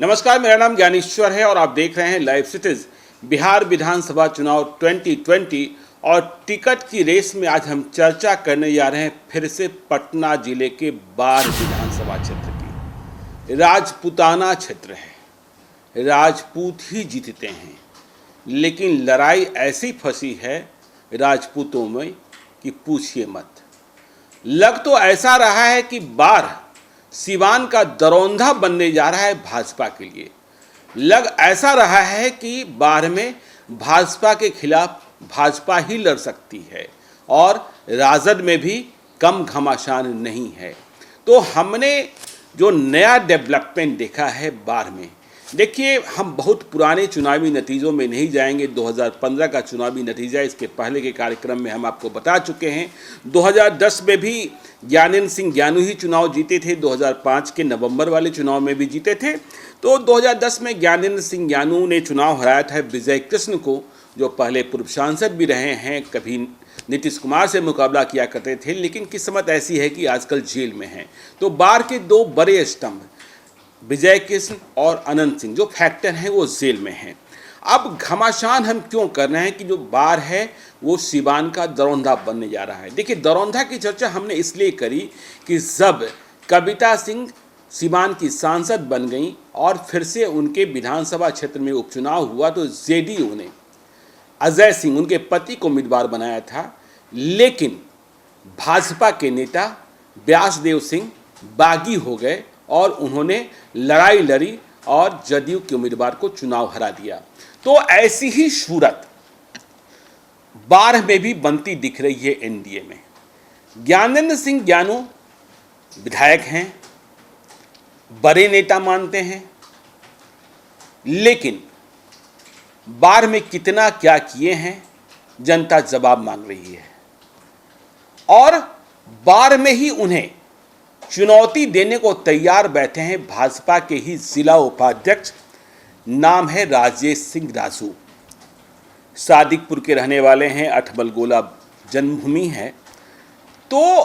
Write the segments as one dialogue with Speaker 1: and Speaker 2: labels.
Speaker 1: नमस्कार, मेरा नाम ज्ञानेश्वर है और आप देख रहे हैं लाइव सिटीज। बिहार विधानसभा चुनाव 2020 और टिकट की रेस में आज हम चर्चा करने जा रहे हैं फिर से पटना जिले के बाढ़ विधानसभा क्षेत्र की। राजपूताना क्षेत्र है, राजपूत ही जीतते हैं, लेकिन लड़ाई ऐसी फंसी है राजपूतों में कि पूछिए मत। लग तो ऐसा रहा है कि बाढ़ सिवान का दरौंधा बनने जा रहा है भाजपा के लिए। लग ऐसा रहा है कि बाढ़ में भाजपा के खिलाफ भाजपा ही लड़ सकती है और राजद में भी कम घमासान नहीं है। तो हमने जो नया डेवलपमेंट देखा है बाढ़ में, देखिए हम बहुत पुराने चुनावी नतीजों में नहीं जाएंगे। 2015 का चुनावी नतीजा इसके पहले के कार्यक्रम में हम आपको बता चुके हैं। 2010 में भी ज्ञानेंद्र सिंह ज्ञानू ही चुनाव जीते थे, 2005 के नवंबर वाले चुनाव में भी जीते थे। तो 2010 में ज्ञानेंद्र सिंह ज्ञानू ने चुनाव हराया था विजय कृष्ण को, जो पहले पूर्व सांसद भी रहे हैं, कभी नीतीश कुमार से मुकाबला किया करते थे, लेकिन किस्मत ऐसी है कि आजकल जेल में हैं। तो बाढ़ के दो बड़े स्तंभ विजय कृष्ण और अनंत सिंह जो फैक्टर हैं वो जेल में हैं। अब घमासान हम क्यों कर रहे हैं कि जो बाढ़ है वो सिवान का दरौंधा बनने जा रहा है। देखिए, दरौंधा की चर्चा हमने इसलिए करी कि जब कविता सिंह सिवान की सांसद बन गई और फिर से उनके विधानसभा क्षेत्र में उपचुनाव हुआ तो जेडीयू ने अजय सिंह उनके पति को उम्मीदवार बनाया था, लेकिन भाजपा के नेता व्यासदेव सिंह बागी हो गए और उन्होंने लड़ाई लड़ी और जदयू के उम्मीदवार को चुनाव हरा दिया। तो ऐसी ही सूरत बाढ़ में भी बनती दिख रही है एनडीए में। ज्ञानेंद्र सिंह ज्ञानू विधायक हैं, बड़े नेता मानते हैं, लेकिन बाढ़ में कितना क्या किए हैं जनता जवाब मांग रही है। और बाढ़ में ही उन्हें चुनौती देने को तैयार बैठे हैं भाजपा के ही जिला उपाध्यक्ष, नाम है राजेश सिंह राजू। सादिकपुर के रहने वाले हैं, अठमलगोला जन्मभूमि है। तो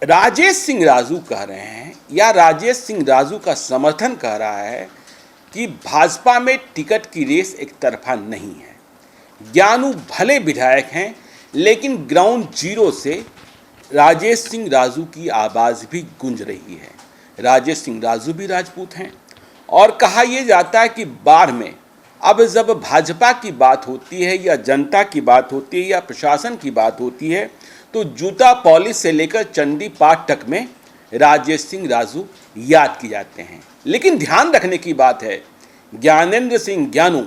Speaker 1: राजेश सिंह राजू कह रहे हैं, या राजेश सिंह राजू का समर्थन कह रहा है कि भाजपा में टिकट की रेस एक तरफा नहीं है। ज्ञानू भले विधायक हैं, लेकिन ग्राउंड जीरो से राजेश सिंह राजू की आवाज़ भी गूंज रही है। राजेश सिंह राजू भी राजपूत हैं और कहा यह जाता है कि बाढ़ में अब जब भाजपा की बात होती है या जनता की बात होती है या प्रशासन की बात होती है तो जूता पॉलिश से लेकर चंडी पाठ तक में राजेश सिंह राजू याद किए जाते हैं। लेकिन ध्यान रखने की बात है, ज्ञानेंद्र सिंह ज्ञानू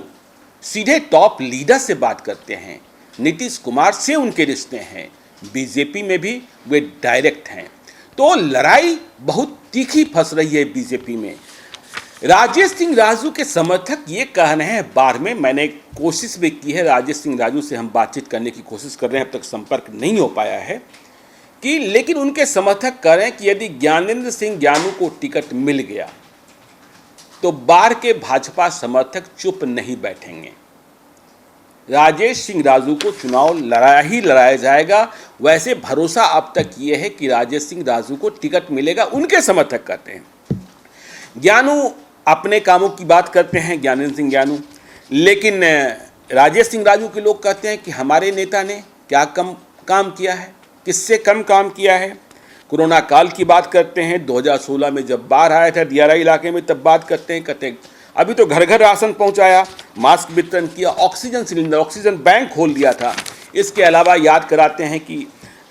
Speaker 1: सीधे टॉप लीडर से बात करते हैं, नीतीश कुमार से उनके रिश्ते हैं, बीजेपी में भी वे डायरेक्ट हैं। तो लड़ाई बहुत तीखी फंस रही है बीजेपी में। राजेश सिंह राजू के समर्थक ये कह रहे हैं बाढ़ में, मैंने कोशिश भी की है, राजेश सिंह राजू से हम बातचीत करने की कोशिश कर रहे हैं, अब तक संपर्क नहीं हो पाया है कि, लेकिन उनके समर्थक कह रहे हैं कि यदि ज्ञानेंद्र सिंह ज्ञानू को टिकट मिल गया तो बाढ़ के भाजपा समर्थक चुप नहीं बैठेंगे। राजेश सिंह राजू को चुनाव लड़ाया जाएगा। वैसे भरोसा अब तक ये है कि राजेश सिंह राजू को टिकट मिलेगा, उनके समर्थक कहते हैं। ज्ञानू अपने कामों की बात करते हैं, ज्ञानेंद्र सिंह ज्ञानू, लेकिन राजेश सिंह राजू के लोग कहते हैं कि हमारे नेता ने क्या कम काम किया है, किससे कम काम किया है। कोरोना काल की बात करते हैं, 2016 में जब बाढ़ आया था दियारा इलाके में, तब बात करते हैं अभी तो घर घर राशन पहुंचाया, मास्क वितरण किया, ऑक्सीजन सिलेंडर, ऑक्सीजन बैंक खोल दिया था। इसके अलावा याद कराते हैं कि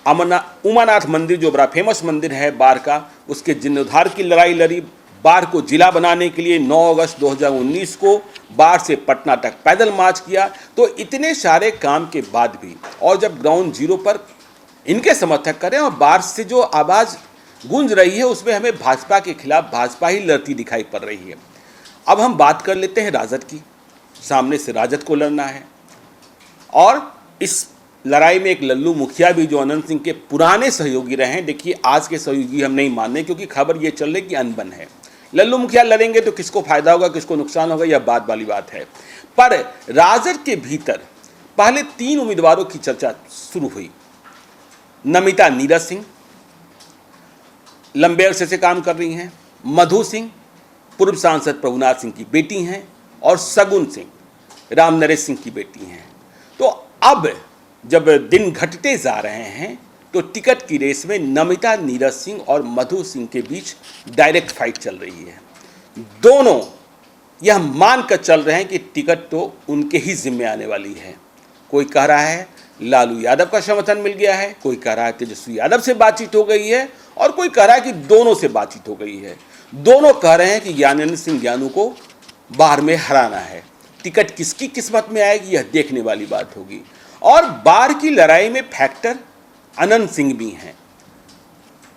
Speaker 1: उमानाथ मंदिर जो बड़ा फेमस मंदिर है बाढ़ का, उसके जीर्णोद्धार की लड़ाई लड़ी। बाढ़ को जिला बनाने के लिए 9 अगस्त 2019 को बाढ़ से पटना तक पैदल मार्च किया। तो इतने सारे काम के बाद भी, और जब ग्राउंड जीरो पर इनके समर्थक करें और बाढ़ से जो आवाज़ गूंज रही है उसमें हमें भाजपा के खिलाफ भाजपा ही लड़ती दिखाई पड़ रही है। अब हम बात कर लेते हैं राजद की। सामने से राजद को लड़ना है और इस लड़ाई में एक लल्लू मुखिया भी, जो अनंत सिंह के पुराने सहयोगी रहे हैं। देखिए, आज के सहयोगी हम नहीं मान रहे क्योंकि खबर ये चल रही कि अनबन है। लल्लू मुखिया लड़ेंगे तो किसको फायदा होगा, किसको नुकसान होगा, यह बात वाली बात है। पर राजद के भीतर पहले 3 उम्मीदवारों की चर्चा शुरू हुई। नमिता नीरज सिंह लंबे अरसे से काम कर रही हैं, मधु सिंह पूर्व सांसद प्रभुनाथ सिंह की बेटी हैं और सगुन सिंह राम नरेश सिंह की बेटी हैं। तो अब जब दिन घटते जा रहे हैं तो टिकट की रेस में नमिता नीरज सिंह और मधु सिंह के बीच डायरेक्ट फाइट चल रही है। दोनों यह मानकर चल रहे हैं कि टिकट तो उनके ही जिम्मे आने वाली है। कोई कह रहा है लालू यादव का समर्थन मिल गया है, कोई कह रहा है तेजस्वी यादव से बातचीत हो गई है और कोई कह रहा है कि दोनों से बातचीत हो गई है। दोनों कह रहे हैं कि ज्ञानेंद्र सिंह ज्ञानू को बाढ़ में हराना है। टिकट किसकी किस्मत में आएगी यह देखने वाली बात होगी। और बाढ़ की लड़ाई में फैक्टर अनंत सिंह भी हैं।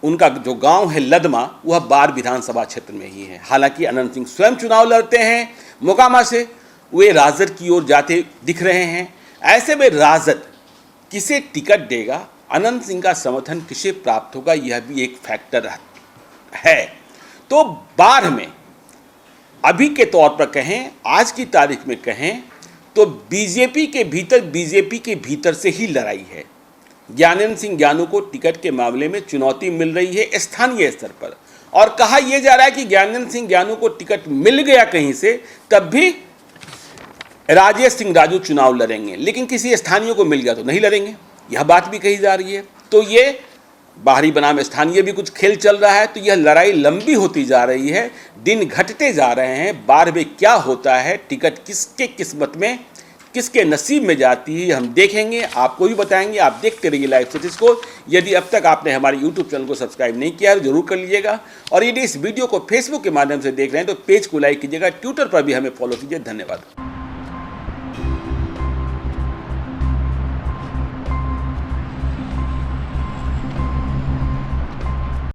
Speaker 1: उनका जो गांव है लदमा वह बाढ़ विधानसभा क्षेत्र में ही है। हालांकि अनंत सिंह स्वयं चुनाव लड़ते हैं मोकामा से, वे राजद की ओर जाते दिख रहे हैं। ऐसे में राजद किसे टिकट देगा, अनंत सिंह का समर्थन किसे प्राप्त होगा, यह भी एक फैक्टर है। तो बाढ़ में अभी के तौर पर कहें, आज की तारीख में कहें तो बीजेपी के भीतर से ही लड़ाई है। ज्ञानेंद्र सिंह ज्ञानू को टिकट के मामले में चुनौती मिल रही है स्थानीय स्तर पर, और कहा यह जा रहा है कि ज्ञानेंद्र सिंह ज्ञानू को टिकट मिल गया कहीं से तब भी राजेश सिंह राजू चुनाव लड़ेंगे, लेकिन किसी स्थानीय को मिल गया तो नहीं लड़ेंगे, यह बात भी कही जा रही है। तो ये बाहरी बनाम स्थानीय भी कुछ खेल चल रहा है। तो यह लड़ाई लंबी होती जा रही है, दिन घटते जा रहे हैं। बाढ़ में क्या होता है, टिकट किसके किस्मत में, किसके नसीब में जाती है, हम देखेंगे, आपको भी बताएंगे। आप देखते रहिए लाइव सतीश को। यदि अब तक आपने हमारे यूट्यूब चैनल को सब्सक्राइब नहीं किया है तो जरूर कर लीजिएगा, और यदि इस वीडियो को फेसबुक के माध्यम से देख रहे हैं तो पेज को लाइक कीजिएगा, ट्विटर पर भी हमें फॉलो कीजिए। धन्यवाद।